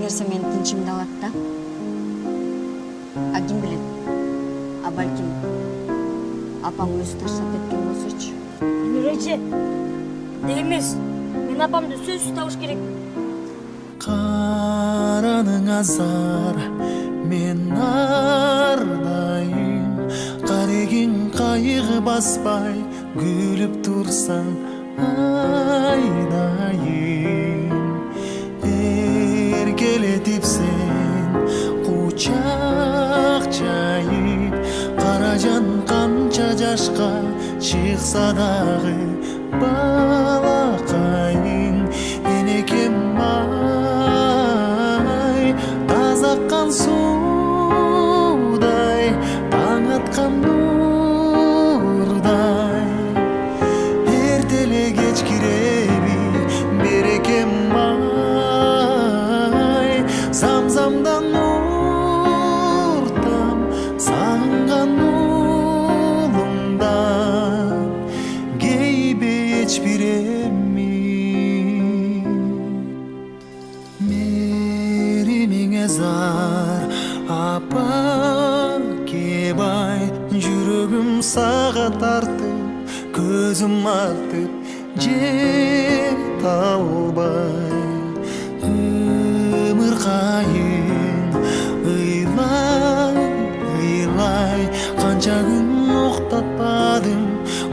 берсе менин тынчымды алат да. А ким билет? А балким апам өзү таштап кеткен болсочу. Нурайчы, деймес. Мен апамды сөзсүз табыш керек. Караның азар, мен ардайым. Қарегин қайғы баспай, күліп тұрсаң айдайым. Еркелетіп сен құшақ жайып, қаражан қанша жашқа шықса дағы балақайың. Енекем ай, тазаққан судай, таң атқан нұрдай. Ертеле кеч киреби берекем ай, замзамдан ортам сағынған ұлымдан кейбеч биремми. Меримиңе зар апа кебай, жүрөгүм сага тартып, көзүм артып жете албай. Ымыркайың ыйлай ыйлай, канча күн уктатпадым,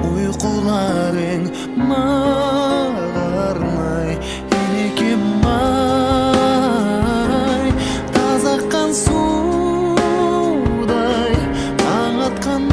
уйкуларың мага арнай. Энекем ай, тазаккан суудай, таң аткан